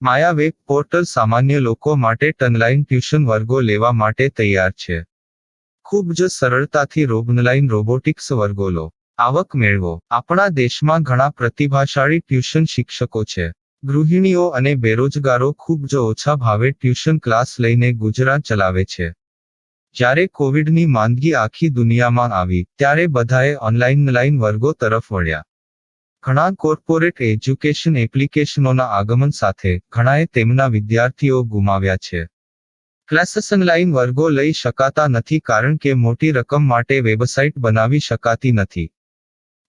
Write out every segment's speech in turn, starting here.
માયા web portal સામાન્ય લોકો માટે ઓનલાઈન ટ્યુશન વર્ગો લેવા માટે તૈયાર છે. ખૂબ જ સરળતાથી ઓનલાઈન રોબોટિક્સ વર્ગો લો, આવક મેળવો. આપણા દેશમાં ઘણા પ્રતિભાશાળી ટ્યુશન શિક્ષકો છે. ગૃહિણીઓ અને બેરોજગારો ખૂબ જ ઓછા ભાવે ટ્યુશન ક્લાસ લઈને ગુજરાન ચલાવે છે. જ્યારે કોવિડની માંદગી આખી દુનિયામાં આવી ત્યારે બધાએ ઓનલાઈન વર્ગો તરફ વળ્યા. ઘણા કોર્પોરેટ એજ્યુકેશન એપ્લિકેશનોના આગમન સાથે ઘણાએ તેમના વિદ્યાર્થીઓ ગુમાવ્યા છે. ક્લાસીસ ઓનલાઈન વર્ગો લઈ શકાતા નથી કારણ કે મોટી રકમ માટે વેબસાઇટ બનાવી શકાતી નથી.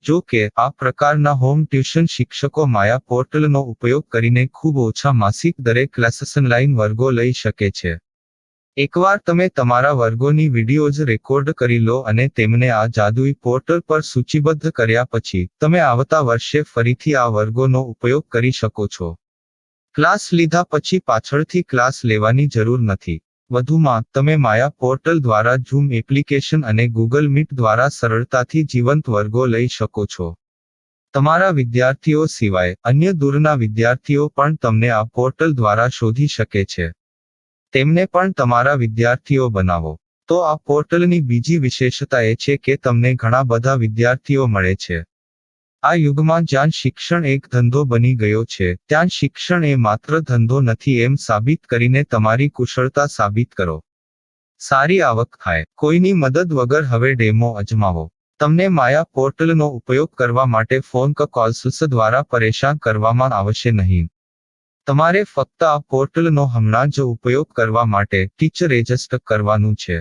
જો કે આ પ્રકારના હોમ ટ્યુશન શિક્ષકો માયા પોર્ટલનો ઉપયોગ કરીને ખૂબ ઓછા માસિક દરે ક્લાસીસ ઓનલાઈન વર્ગો લઈ શકે છે. એકવાર તમે તમારા વર્ગોની વિડીયોઝ રેકોર્ડ કરી લો અને તેમને આ જાદુઈ પોર્ટલ પર સૂચિબદ્ધ કર્યા પછી તમે આવતા વર્ષે ફરીથી આ વર્ગોનો ઉપયોગ કરી શકો છો. ક્લાસ લીધા પછી પાછળથી ક્લાસ લેવાની જરૂર નથી. વધુમાં તમે માયા પોર્ટલ દ્વારા ઝૂમ એપ્લિકેશન અને ગૂગલ મીટ દ્વારા સરળતાથી જીવંત વર્ગો લઈ શકો છો. તમારા વિદ્યાર્થીઓ સિવાય અન્ય દૂરના વિદ્યાર્થીઓ પણ તમને આ પોર્ટલ દ્વારા શોધી શકે છે. તેમને પણ તમારા વિદ્યાર્થીઓ બનાવો. તો આ પોર્ટલની બીજી વિશેષતા એ છે કે તમને ઘણા બધા વિદ્યાર્થીઓ મળે છે. આ યુગમાં જ્યાં શિક્ષણ એક ધંધો બની ગયો છે ત્યાં શિક્ષણ એ માત્ર ધંધો નથી એમ સાબિત કરીને તમારી કુશળતા સાબિત કરો. સારી આવક થાય. કોઈની મદદ વગર હવે ડેમો અજમાવો. તમને માયા પોર્ટલનો ઉપયોગ કરવા માટે ફોન કોલ્સ દ્વારા પરેશાન કરવામાં આવશે નહીં. તમારે ફક્ત આ પોર્ટલનો હમણાં જ ઉપયોગ કરવા માટે ટીચર રજિસ્ટર કરવાનું છે.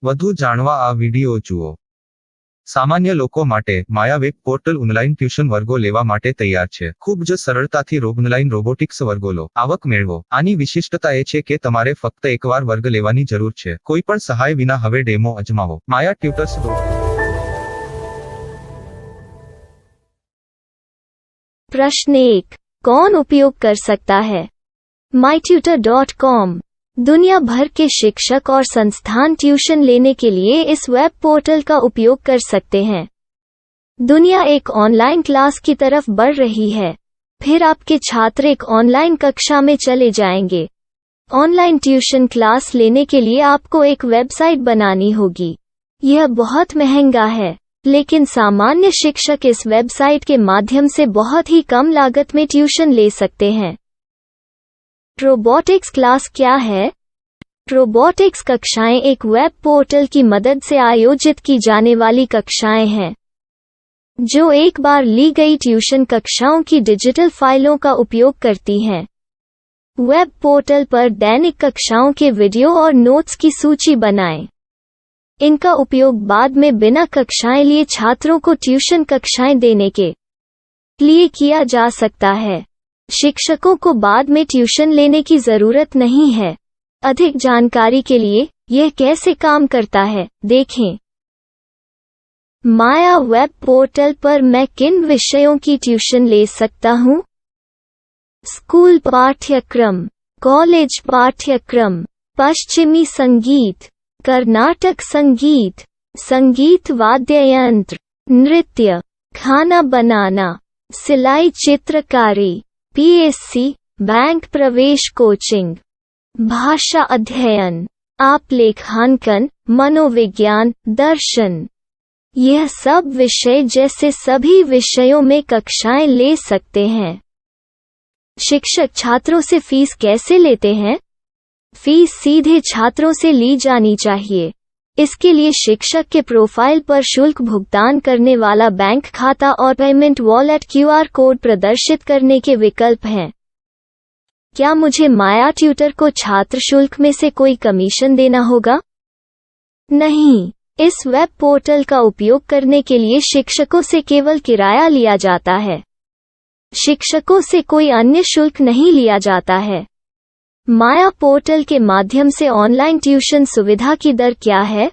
વધુ જાણવા આ વિડિયો જુઓ. સામાન્ય લોકો માટે માયા વેબ પોર્ટલ ઓનલાઈન ટ્યુશન વર્ગો લેવા માટે તૈયાર છે. ખૂબ જ સરળતાથી ઓનલાઈન રોબોટિક્સ વર્ગો લો, આવક મેળવો. આની વિશિષ્ટતા એ છે કે તમારે ફક્ત એકવાર વર્ગ લેવાની જરૂર છે. કોઈ પણ સહાય વિના હવે ડેમો અજમાવો. માયા ટ્યુટર્સ. प्रश्न 1. कौन उपयोग कर सकता है? mytutor.com दुनिया भर के शिक्षक और संस्थान ट्यूशन लेने के लिए इस वेब पोर्टल का उपयोग कर सकते हैं. दुनिया एक ऑनलाइन क्लास की तरफ बढ़ रही है. फिर आपके छात्र एक ऑनलाइन कक्षा में चले जाएंगे. ऑनलाइन ट्यूशन क्लास लेने के लिए आपको एक वेबसाइट बनानी होगी. यह बहुत महंगा है, लेकिन सामान्य शिक्षक इस वेबसाइट के माध्यम से बहुत ही कम लागत में ट्यूशन ले सकते हैं. रोबोटिक्स क्लास क्या है? रोबोटिक्स कक्षाएं एक वेब पोर्टल की मदद से आयोजित की जाने वाली कक्षाएं हैं, जो एक बार ली गई ट्यूशन कक्षाओं की डिजिटल फाइलों का उपयोग करती हैं. वेब पोर्टल पर दैनिक कक्षाओं के वीडियो और नोट्स की सूची बनाएं. इनका उपयोग बाद में बिना कक्षाएं लिए छात्रों को ट्यूशन कक्षाएं देने के लिए किया जा सकता है. शिक्षकों को बाद में ट्यूशन लेने की जरूरत नहीं है. अधिक जानकारी के लिए यह कैसे काम करता है देखें. माया वेब पोर्टल पर मैं किन विषयों की ट्यूशन ले सकता हूँ? स्कूल पाठ्यक्रम, कॉलेज पाठ्यक्रम, पश्चिमी संगीत, कर्नाटक संगीत, संगीत वाद्य यंत्र, नृत्य, खाना बनाना, सिलाई चित्रकारी, पीएससी, बैंक प्रवेश कोचिंग, भाषा अध्ययन, आलेखांकन, मनोविज्ञान, दर्शन. यह सब विषय जैसे सभी विषयों में कक्षाएं ले सकते हैं. शिक्षक छात्रों से फीस कैसे लेते हैं? फीस सीधे छात्रों से ली जानी चाहिए. इसके लिए शिक्षक के प्रोफाइल पर शुल्क भुगतान करने वाला बैंक खाता और पेमेंट वॉलेट क्यूआर कोड प्रदर्शित करने के विकल्प हैं. क्या मुझे माया ट्यूटर को छात्र शुल्क में से कोई कमीशन देना होगा? नहीं. इस वेब पोर्टल का उपयोग करने के लिए शिक्षकों से केवल किराया लिया जाता है. शिक्षकों से कोई अन्य शुल्क नहीं लिया जाता है. माया पोर्टल के माध्यम से ऑनलाइन ट्यूशन सुविधा की दर क्या है?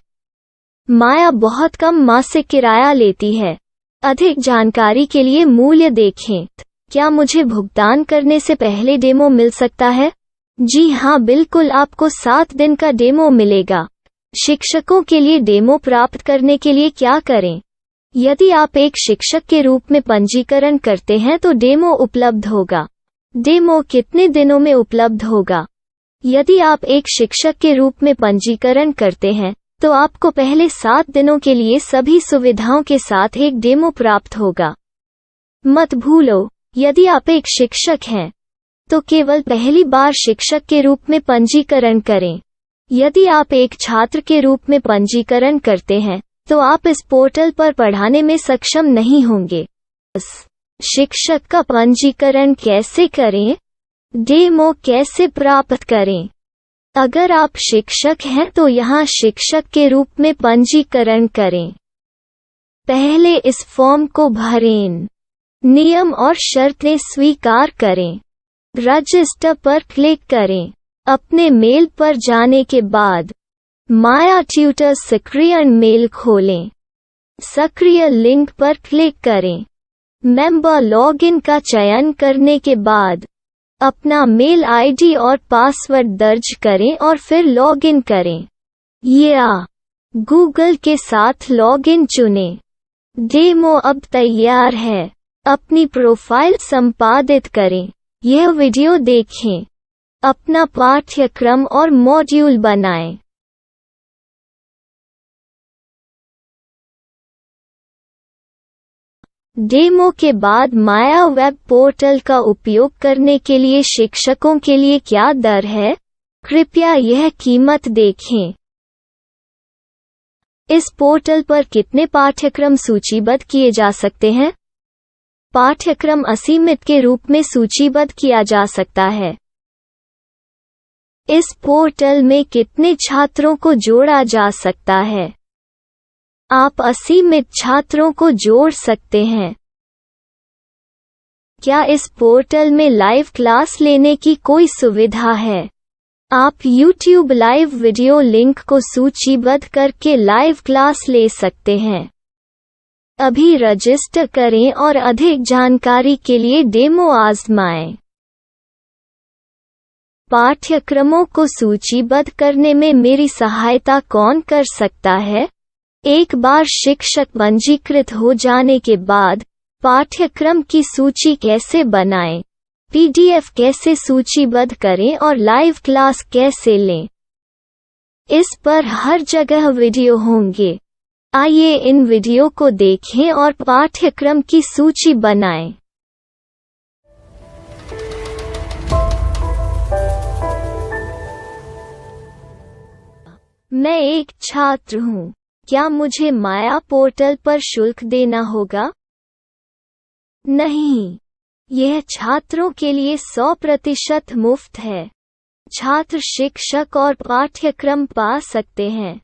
माया बहुत कम मासिक किराया लेती है. अधिक जानकारी के लिए मूल्य देखें. क्या मुझे भुगतान करने से पहले डेमो मिल सकता है? जी हाँ, बिल्कुल. आपको 7 दिन का डेमो मिलेगा. शिक्षकों के लिए डेमो प्राप्त करने के लिए क्या करें? यदि आप एक शिक्षक के रूप में पंजीकरण करते हैं तो डेमो उपलब्ध होगा. डेमो कितने दिनों में उपलब्ध होगा? यदि आप एक शिक्षक के रूप में पंजीकरण करते हैं, तो आपको पहले 7 दिनों के लिए सभी सुविधाओं के साथ एक डेमो प्राप्त होगा। मत भूलो, यदि आप एक शिक्षक हैं, तो केवल पहली बार शिक्षक के रूप में पंजीकरण करें। यदि आप एक छात्र के रूप में पंजीकरण करते हैं, तो आप इस पोर्टल पर पढ़ाने में सक्षम नहीं होंगे। शिक्षक का पंजीकरण कैसे करें? डेमो कैसे प्राप्त करें? अगर आप शिक्षक हैं तो यहाँ शिक्षक के रूप में पंजीकरण करें। पहले इस फॉर्म को भरें। नियम और शर्तें स्वीकार करें। रजिस्टर पर क्लिक करें। अपने मेल पर जाने के बाद माया ट्यूटर सक्रिय मेल खोलें। सक्रिय लिंक पर क्लिक करें। मेंबर लॉगिन का चयन करने के बाद अपना मेल आईडी और पासवर्ड दर्ज करें और फिर लॉगिन करें या गूगल के साथ लॉगिन चुनें। डेमो अब तैयार है। अपनी प्रोफाइल संपादित करें। यह वीडियो देखें। अपना पाठ्यक्रम और मॉड्यूल बनाएं। डेमो के बाद माया वेब पोर्टल का उपयोग करने के लिए शिक्षकों के लिए क्या दर है? कृपया यह कीमत देखें। इस पोर्टल पर कितने पाठ्यक्रम सूचीबद्ध किए जा सकते हैं? पाठ्यक्रम असीमित के रूप में सूचीबद्ध किया जा सकता है। इस पोर्टल में कितने छात्रों को जोड़ा जा सकता है? आप असीमित छात्रों को जोड़ सकते हैं। क्या इस पोर्टल में लाइव क्लास लेने की कोई सुविधा है? आप YouTube लाइव वीडियो लिंक को सूचीबद्ध करके लाइव क्लास ले सकते हैं। अभी रजिस्टर करें और अधिक जानकारी के लिए डेमो आजमाएं। पाठ्यक्रमों को सूचीबद्ध करने में मेरी सहायता कौन कर सकता है? एक बार शिक्षक पंजीकृत हो जाने के बाद पाठ्यक्रम की सूची कैसे बनाएं, PDF कैसे सूचीबद्ध करें और लाइव क्लास कैसे लें, इस पर हर जगह वीडियो होंगे। आइए इन वीडियो को देखें और पाठ्यक्रम की सूची बनाएं। मैं एक छात्र हूँ। क्या मुझे माया पोर्टल पर शुल्क देना होगा? नहीं, यह छात्रों के लिए 100% मुफ्त है। छात्र शिक्षक और पाठ्यक्रम पा सकते हैं,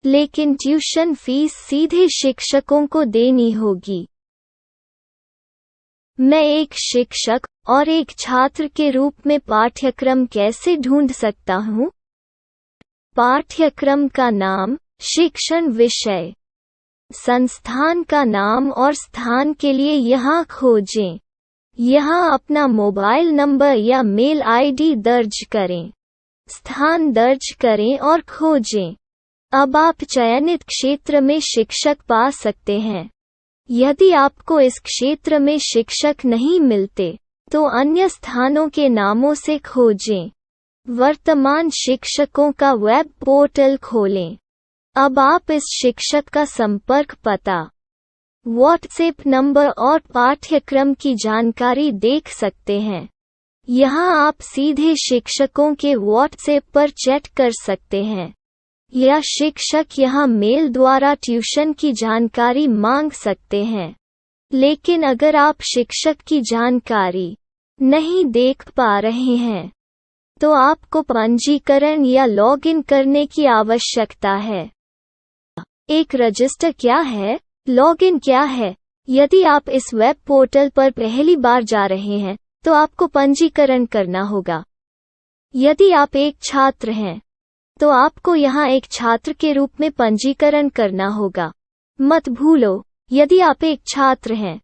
लेकिन ट्यूशन फीस सीधे शिक्षकों को देनी होगी। मैं एक शिक्षक और एक छात्र के रूप में पाठ्यक्रम कैसे ढूंढ सकता हूँ? पाठ्यक्रम का नाम, शिक्षण विषय, संस्थान का नाम और स्थान के लिए यहाँ खोजें। यहाँ अपना मोबाइल नंबर या मेल आईडी दर्ज करें। स्थान दर्ज करें और खोजें। अब आप चयनित क्षेत्र में शिक्षक पा सकते हैं। यदि आपको इस क्षेत्र में शिक्षक नहीं मिलते, तो अन्य स्थानों के नामों से खोजें। वर्तमान शिक्षकों का वेब पोर्टल खोलें। अब आप इस शिक्षक का संपर्क पता, व्हाट्सएप नंबर और पाठ्यक्रम की जानकारी देख सकते हैं। यहाँ आप सीधे शिक्षकों के व्हाट्सएप पर चैट कर सकते हैं, या शिक्षक यहाँ मेल द्वारा ट्यूशन की जानकारी मांग सकते हैं। लेकिन अगर आप शिक्षक की जानकारी नहीं देख पा रहे हैं, तो आपको पंजीकरण या लॉगिन करने की आवश्यकता है। एक रजिस्टर क्या है? लॉगिन क्या है? यदि आप इस वेब पोर्टल पर पहली बार जा रहे हैं, तो आपको पंजीकरण करना होगा। यदि आप एक छात्र हैं, तो आपको यहाँ एक छात्र के रूप में पंजीकरण करना होगा। मत भूलो, यदि आप एक छात्र हैं,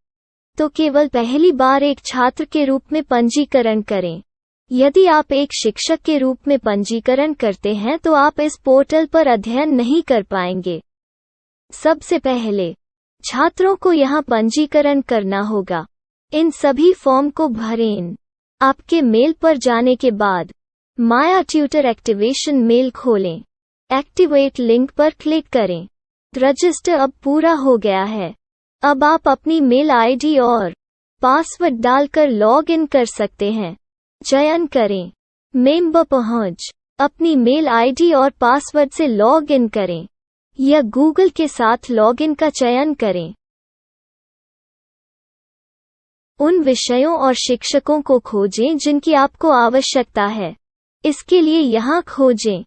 तो केवल पहली बार एक छात्र के रूप में पंजीकरण करें। यदि आप एक शिक्षक के रूप में पंजीकरण करते हैं तो आप इस पोर्टल पर अध्ययन नहीं कर पाएंगे। सबसे पहले छात्रों को यहाँ पंजीकरण करना होगा। इन सभी फॉर्म को भरें। आपके मेल पर जाने के बाद माया ट्यूटर एक्टिवेशन मेल खोलें। एक्टिवेट लिंक पर क्लिक करें। रजिस्टर अब पूरा हो गया है। अब आप अपनी मेल आईडी और पासवर्ड डालकर लॉग इन कर सकते हैं। चयन करें मेंबर पहुंच। अपनी मेल आईडी और पासवर्ड से लॉग इन करें या गूगल के साथ लॉग इन का चयन करें। उन विषयों और शिक्षकों को खोजें जिनकी आपको आवश्यकता है। इसके लिए यहाँ खोजें।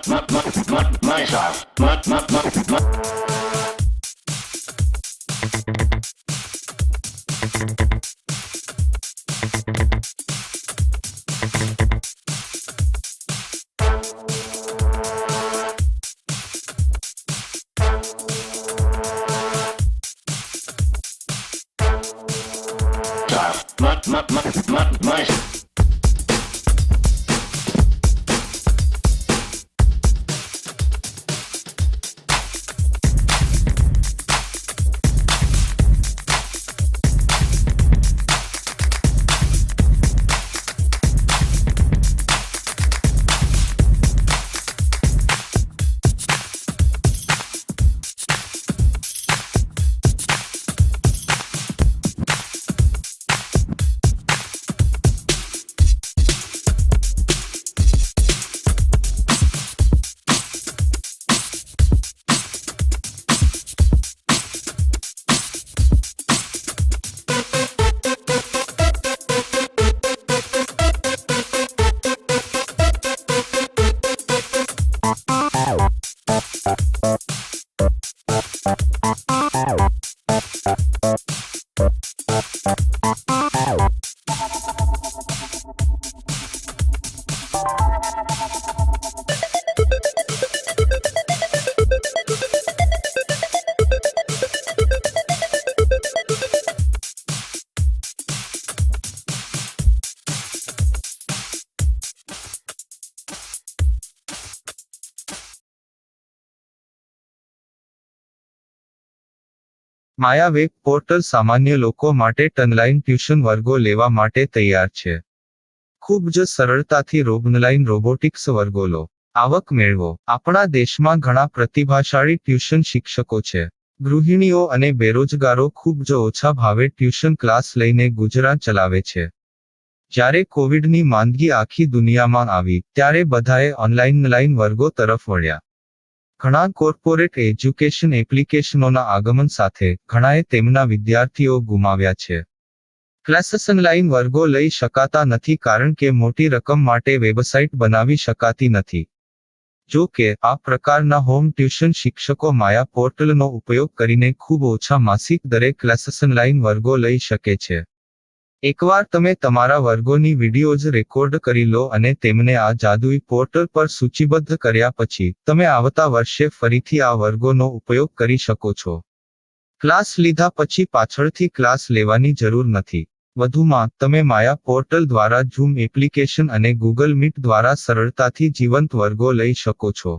My style. My Maya web portal સામાન્ય લોકો માટે ઓનલાઈન ટ્યુશન વર્ગો લેવા માટે તૈયાર છે. ખૂબ જ સરળતાથી ઓનલાઈન રોબોટિક્સ વર્ગો લો. આવક મેળવો. આપણા દેશમાં ઘણા પ્રતિભાશાળી ટ્યુશન શિક્ષકો છે. ગૃહિણીઓ અને બેરોજગારો ખૂબ જ ઓછા ભાવે ટ્યુશન ક્લાસ લઈને ગુજરાન ચલાવે છે. જ્યારે કોવિડની માંદગી આખી દુનિયામાં આવી ત્યારે બધાએ ઓનલાઈન વર્ગો તરફ વળ્યા. ઘણા કોર્પોરેટ એજ્યુકેશન એપ્લિકેશનોના આગમન સાથે ઘણાએ તેમના વિદ્યાર્થીઓ ગુમાવ્યા છે. ક્લાસીસ ઓનલાઈન વર્ગો લઈ શકાતા નથી કારણ કે મોટી રકમ માટે વેબસાઇટ બનાવી શકાતી નથી. જો કે આ પ્રકારના હોમ ટ્યુશન શિક્ષકો માયા પોર્ટલનો ઉપયોગ કરીને ખૂબ ઓછા માસિક દરે ક્લાસીસ ઓનલાઈન વર્ગો લઈ શકે છે. એકવાર તમે તમારા વર્ગોની વિડીયોઝ રેકોર્ડ કરી લો અને તેમને આ જાદુઈ પોર્ટલ પર સૂચિબદ્ધ કર્યા પછી તમે આવતા વર્ષે ફરીથી આ વર્ગોનો ઉપયોગ કરી શકો છો. ક્લાસ લીધા પછી પાછળથી ક્લાસ લેવાની જરૂર નથી. વધુમાં તમે માયા પોર્ટલ દ્વારા ઝૂમ એપ્લિકેશન અને ગૂગલ મીટ દ્વારા સરળતાથી જીવંત વર્ગો લઈ શકો છો.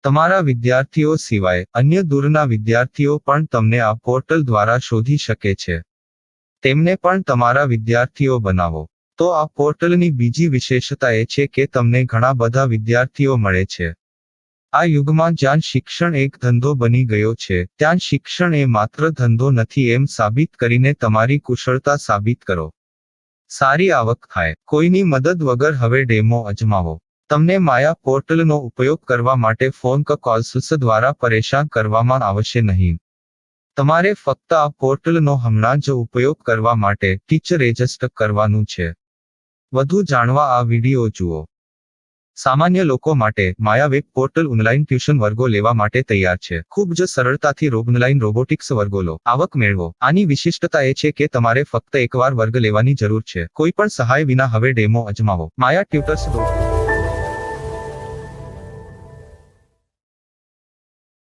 તમારા વિદ્યાર્થીઓ સિવાય અન્ય દૂરના વિદ્યાર્થીઓ પણ તમને આ પોર્ટલ દ્વારા શોધી શકે છે. તેમને પણ તમારા વિદ્યાર્થીઓ બનાવો. તો આ પોર્ટલની બીજી વિશેષતા એ છે કે તમને ઘણા બધા વિદ્યાર્થીઓ મળે છે. આ યુગમાં જ્યાં શિક્ષણ એક ધંધો બની ગયો છે ત્યાં શિક્ષણ એ માત્ર ધંધો નથી એમ સાબિત કરીને તમારી કુશળતા સાબિત કરો. સારી આવક થાય. કોઈની મદદ વગર હવે ડેમો અજમાવો. તમને માયા પોર્ટલનો ઉપયોગ કરવા માટે ફોન કોલ્સ દ્વારા પરેશાન કરવામાં આવશે નહીં. તમારે ફક્ત આ પોર્ટલનો હમણાં જ ઉપયોગ કરવા માટે ટીચર રજિસ્ટર કરવાનું છે. વધુ જાણવા આ વિડિયો જુઓ. સામાન્ય લોકો માટે માયા વેબ પોર્ટલ ઓનલાઈન ટ્યુશન વર્ગો લેવા માટે તૈયાર છે. ખૂબ જ સરળતાથી ઓનલાઈન રોબોટિક્સ વર્ગો લો. આવક મેળવો. આની વિશિષ્ટતા એ છે કે તમારે ફક્ત એકવાર વર્ગ લેવાની જરૂર છે. કોઈ પણ સહાય વિના હવે ડેમો અજમાવો. માયા ટ્યુટર્સ.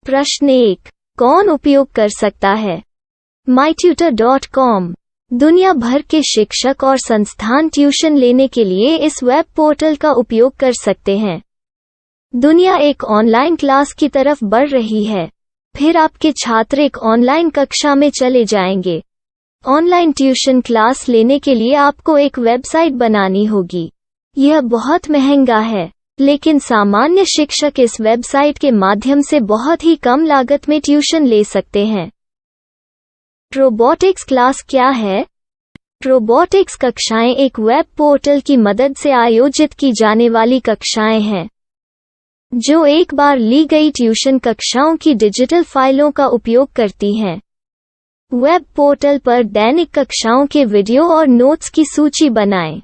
प्रश्न 1. कौन उपयोग कर सकता है? mytutor.com दुनिया भर के शिक्षक और संस्थान ट्यूशन लेने के लिए इस वेब पोर्टल का उपयोग कर सकते हैं. दुनिया एक ऑनलाइन क्लास की तरफ बढ़ रही है. फिर आपके छात्र एक ऑनलाइन कक्षा में चले जाएंगे. ऑनलाइन ट्यूशन क्लास लेने के लिए आपको एक वेबसाइट बनानी होगी. यह बहुत महंगा है, लेकिन सामान्य शिक्षक इस वेबसाइट के माध्यम से बहुत ही कम लागत में ट्यूशन ले सकते हैं. रोबोटिक्स क्लास क्या है? रोबोटिक्स कक्षाएं एक वेब पोर्टल की मदद से आयोजित की जाने वाली कक्षाएं हैं, जो एक बार ली गई ट्यूशन कक्षाओं की डिजिटल फाइलों का उपयोग करती हैं. वेब पोर्टल पर दैनिक कक्षाओं के वीडियो और नोट्स की सूची बनाएं.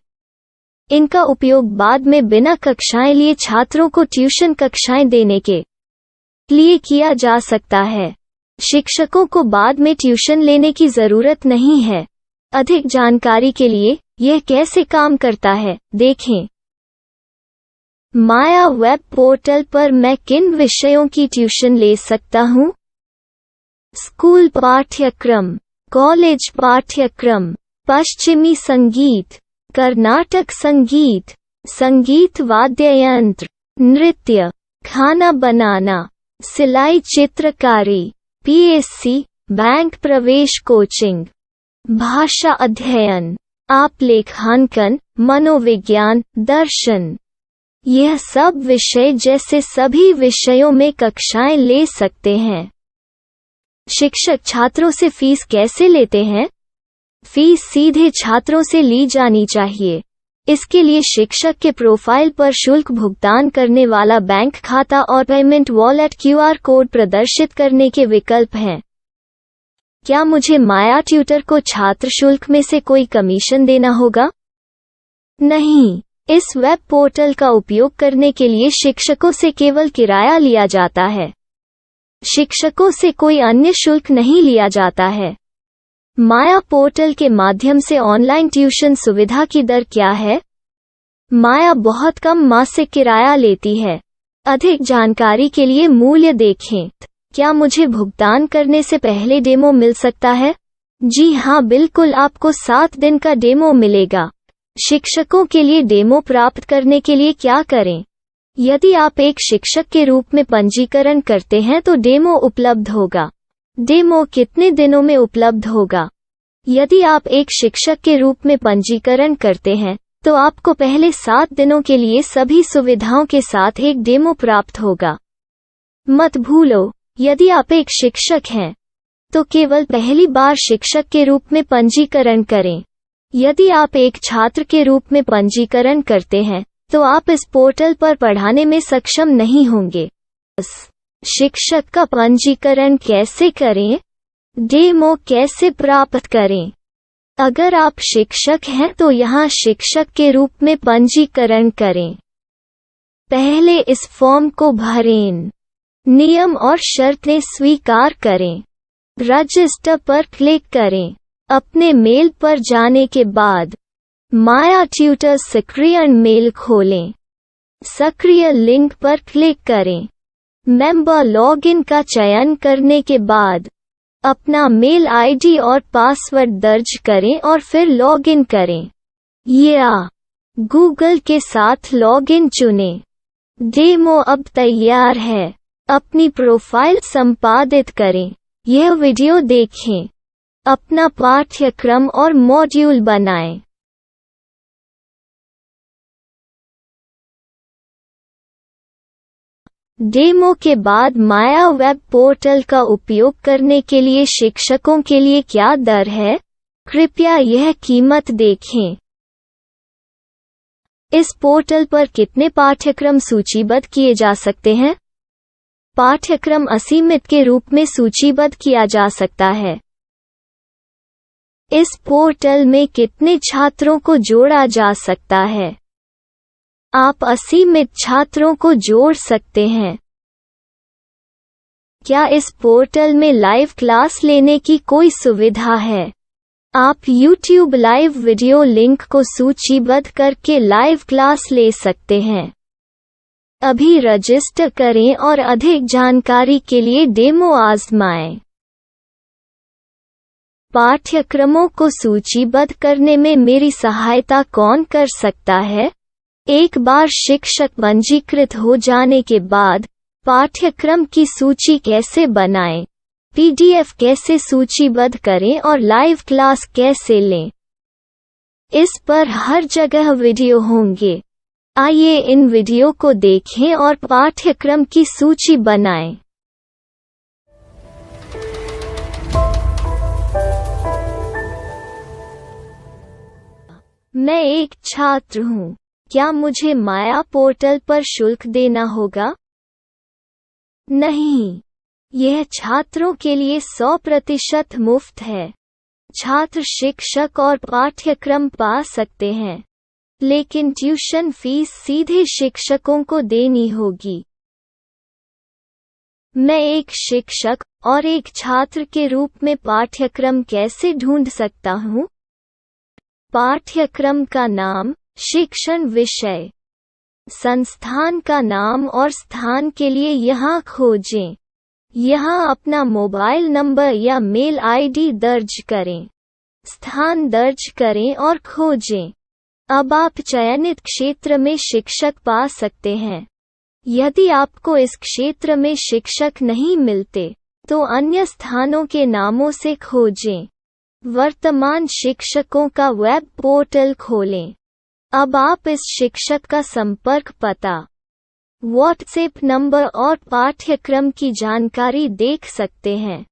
इनका उपयोग बाद में बिना कक्षाएं लिए छात्रों को ट्यूशन कक्षाएं देने के लिए किया जा सकता है। शिक्षकों को बाद में ट्यूशन लेने की जरूरत नहीं है। अधिक जानकारी के लिए यह कैसे काम करता है, देखें। माया वेब पोर्टल पर मैं किन विषयों की ट्यूशन ले सकता हूँ? स्कूल पाठ्यक्रम, कॉलेज पाठ्यक्रम, पश्चिमी संगीत, कर्नाटक संगीत, संगीत वाद्य यंत्र, नृत्य, खाना बनाना, सिलाई चित्रकारी, पीएससी, बैंक प्रवेश कोचिंग, भाषा अध्ययन, आप लेखांकन, मनोविज्ञान, दर्शन। यह सब विषय जैसे सभी विषयों में कक्षाएं ले सकते हैं। शिक्षक छात्रों से फीस कैसे लेते हैं? फीस सीधे छात्रों से ली जानी चाहिए। इसके लिए शिक्षक के प्रोफाइल पर शुल्क भुगतान करने वाला बैंक खाता और पेमेंट वॉलेट क्यूआर कोड प्रदर्शित करने के विकल्प हैं। क्या मुझे माया ट्यूटर को छात्र शुल्क में से कोई कमीशन देना होगा? नहीं, इस वेब पोर्टल का उपयोग करने के लिए शिक्षकों से केवल किराया लिया जाता है। शिक्षकों से कोई अन्य शुल्क नहीं लिया जाता है। माया पोर्टल के माध्यम से ऑनलाइन ट्यूशन सुविधा की दर क्या है? माया बहुत कम मासिक किराया लेती है। अधिक जानकारी के लिए मूल्य देखें। क्या मुझे भुगतान करने से पहले डेमो मिल सकता है? जी हाँ, बिल्कुल, आपको 7 दिन का डेमो मिलेगा। शिक्षकों के लिए डेमो प्राप्त करने के लिए क्या करें? यदि आप एक शिक्षक के रूप में पंजीकरण करते हैं तो डेमो उपलब्ध होगा। डेमो कितने दिनों में उपलब्ध होगा? यदि आप एक शिक्षक के रूप में पंजीकरण करते हैं तो आपको पहले 7 दिनों के लिए सभी सुविधाओं के साथ एक डेमो प्राप्त होगा। मत भूलो, यदि आप एक शिक्षक हैं तो केवल पहली बार शिक्षक के रूप में पंजीकरण करें। यदि आप एक छात्र के रूप में पंजीकरण करते हैं तो आप इस पोर्टल पर पढ़ाने में सक्षम नहीं होंगे। शिक्षक का पंजीकरण कैसे करें? डेमो कैसे प्राप्त करें? अगर आप शिक्षक हैं तो यहाँ शिक्षक के रूप में पंजीकरण करें। पहले इस फॉर्म को भरें। नियम और शर्तें स्वीकार करें। रजिस्टर पर क्लिक करें। अपने मेल पर जाने के बाद माया ट्यूटर सक्रियण मेल खोलें। सक्रिय लिंक पर क्लिक करें। मेंबर लॉगिन का चयन करने के बाद अपना मेल आईडी और पासवर्ड दर्ज करें और फिर लॉगिन करें या गूगल के साथ लॉगिन चुनें। डेमो अब तैयार है। अपनी प्रोफाइल संपादित करें। यह वीडियो देखें। अपना पाठ्यक्रम और मॉड्यूल बनाएं। डेमो के बाद माया वेब पोर्टल का उपयोग करने के लिए शिक्षकों के लिए क्या दर है? कृपया यह कीमत देखें। इस पोर्टल पर कितने पाठ्यक्रम सूचीबद्ध किए जा सकते हैं? पाठ्यक्रम असीमित के रूप में सूचीबद्ध किया जा सकता है। इस पोर्टल में कितने छात्रों को जोड़ा जा सकता है? आप असीमित छात्रों को जोड़ सकते हैं। क्या इस पोर्टल में लाइव क्लास लेने की कोई सुविधा है? आप YouTube लाइव वीडियो लिंक को सूचीबद्ध करके लाइव क्लास ले सकते हैं। अभी रजिस्टर करें और अधिक जानकारी के लिए डेमो आजमाएं। पाठ्यक्रमों को सूचीबद्ध करने में मेरी सहायता कौन कर सकता है? एक बार शिक्षक पंजीकृत हो जाने के बाद पाठ्यक्रम की सूची कैसे बनाएं, PDF कैसे सूचीबद्ध करें और लाइव क्लास कैसे लें, इस पर हर जगह वीडियो होंगे। आइए इन वीडियो को देखें और पाठ्यक्रम की सूची बनाएं। मैं एक छात्र हूँ। क्या मुझे माया पोर्टल पर शुल्क देना होगा? नहीं, यह छात्रों के लिए 100% मुफ्त है। छात्र शिक्षक और पाठ्यक्रम पा सकते हैं। लेकिन ट्यूशन फीस सीधे शिक्षकों को देनी होगी। मैं एक शिक्षक और एक छात्र के रूप में पाठ्यक्रम कैसे ढूंढ सकता हूँ? पाठ्यक्रम का नाम, शिक्षण विषय, संस्थान का नाम और स्थान के लिए यहाँ खोजें। यहाँ अपना मोबाइल नंबर या मेल आईडी दर्ज करें। स्थान दर्ज करें और खोजें। अब आप चयनित क्षेत्र में शिक्षक पा सकते हैं। यदि आपको इस क्षेत्र में शिक्षक नहीं मिलते, तो अन्य स्थानों के नामों से खोजें। वर्तमान शिक्षकों का वेब पोर्टल खोलें। अब आप इस शिक्षक का संपर्क पता, व्हाट्सएप नंबर और पाठ्यक्रम की जानकारी देख सकते हैं।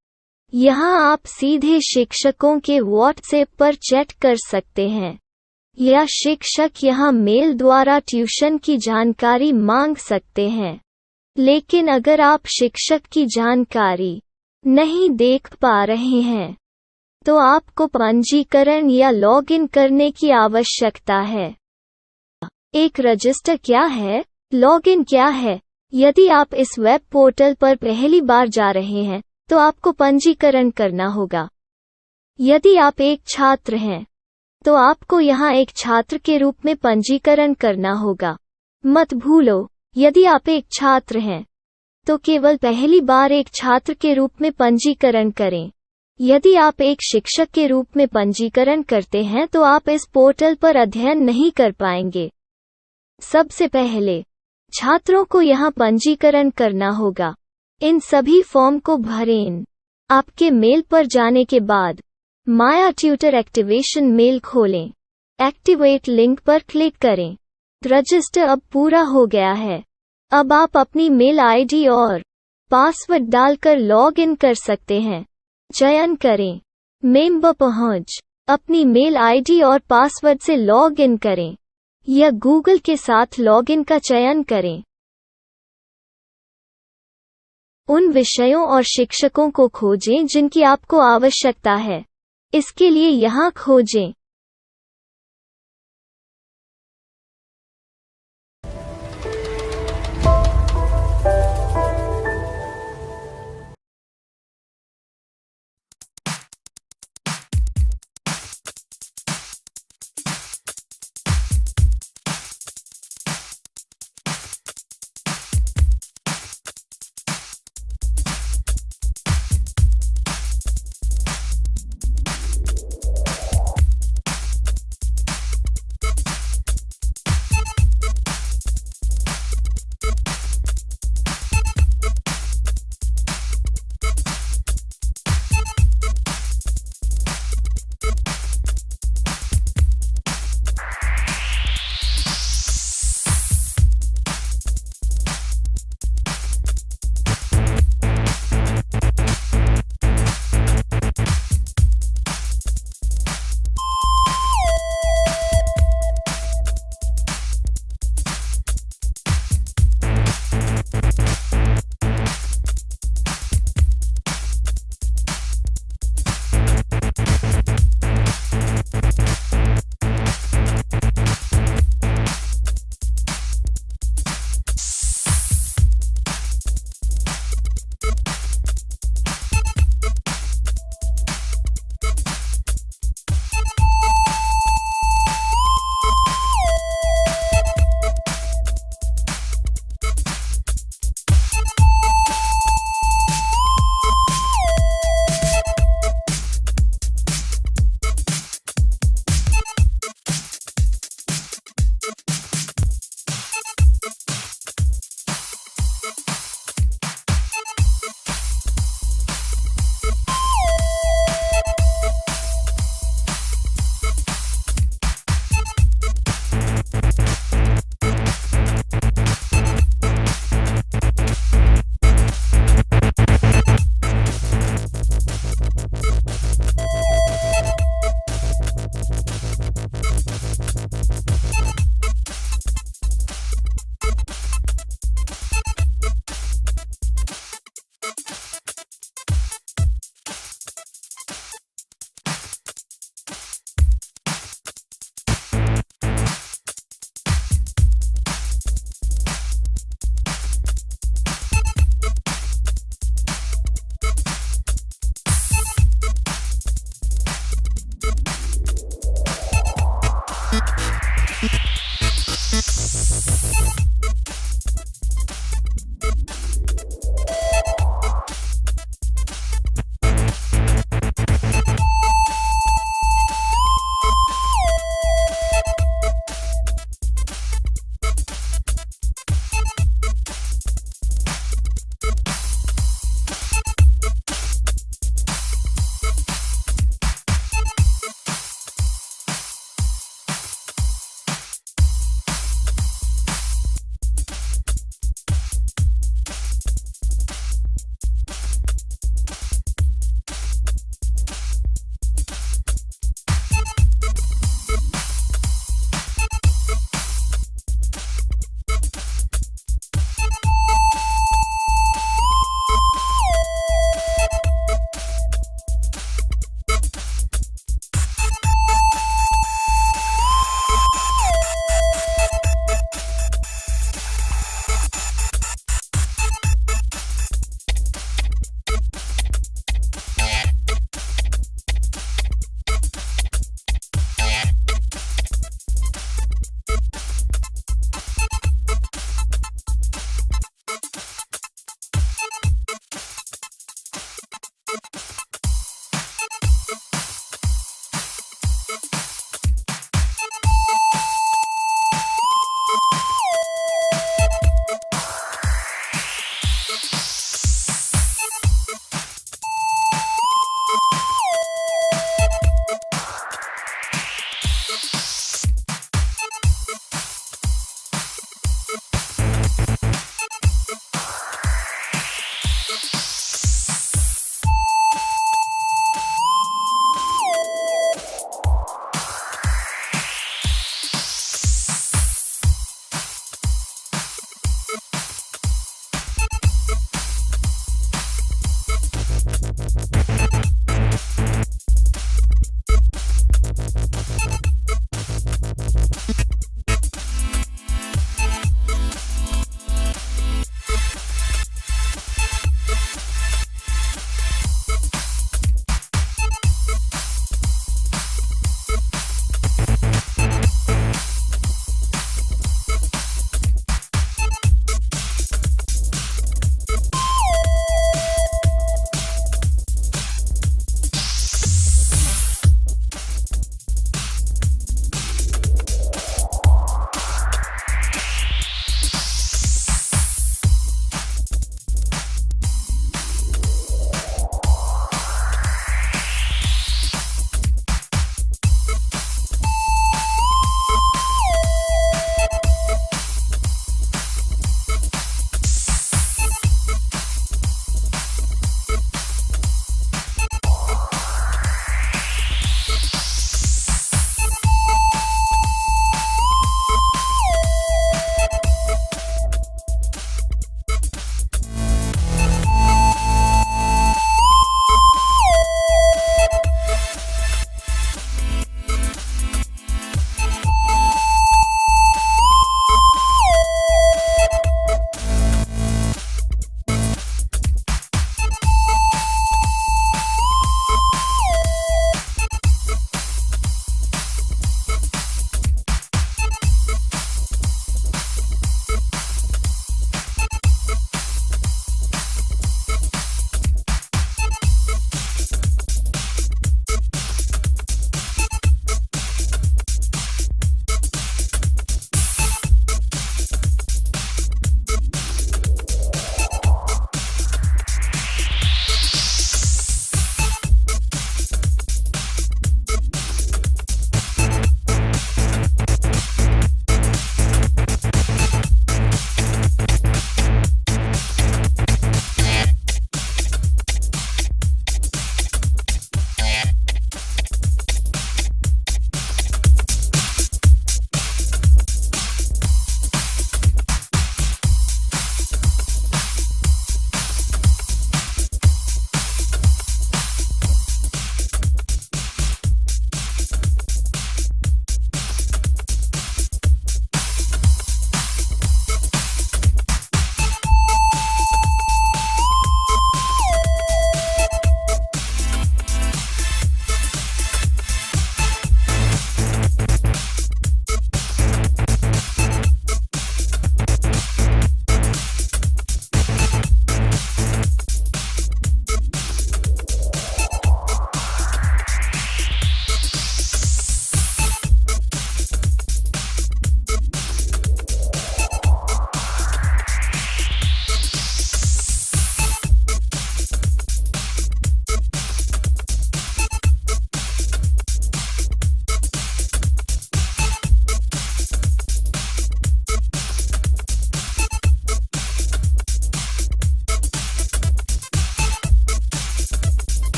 यहाँ आप सीधे शिक्षकों के व्हाट्सएप पर चैट कर सकते हैं, या शिक्षक यहाँ मेल द्वारा ट्यूशन की जानकारी मांग सकते हैं। लेकिन अगर आप शिक्षक की जानकारी नहीं देख पा रहे हैं, तो आपको पंजीकरण या लॉगिन करने की आवश्यकता है। एक रजिस्टर क्या है? लॉगिन क्या है? यदि आप इस वेब पोर्टल पर पहली बार जा रहे हैं, तो आपको पंजीकरण करना होगा। यदि आप एक छात्र हैं, तो आपको यहाँ एक छात्र के रूप में पंजीकरण करना होगा। मत भूलो, यदि आप एक छात्र हैं, तो केवल पहली बार एक छात्र के रूप में पंजीकरण करें। यदि आप एक शिक्षक के रूप में पंजीकरण करते हैं, तो आप इस पोर्टल पर अध्ययन नहीं कर पाएंगे। सबसे पहले छात्रों को यहाँ पंजीकरण करना होगा। इन सभी फॉर्म को भरें। आपके मेल पर जाने के बाद माया ट्यूटर एक्टिवेशन मेल खोलें। एक्टिवेट लिंक पर क्लिक करें। रजिस्टर अब पूरा हो गया है। अब आप अपनी मेल आईडी और पासवर्ड डालकर लॉग इन कर सकते हैं। चयन करें मेंबर पहुंच। अपनी मेल आईडी और पासवर्ड से लॉग इन करें, या गूगल के साथ लॉगिन का चयन करें। उन विषयों और शिक्षकों को खोजें जिनकी आपको आवश्यकता है। इसके लिए यहाँ खोजें।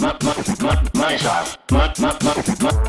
Money shot. Money.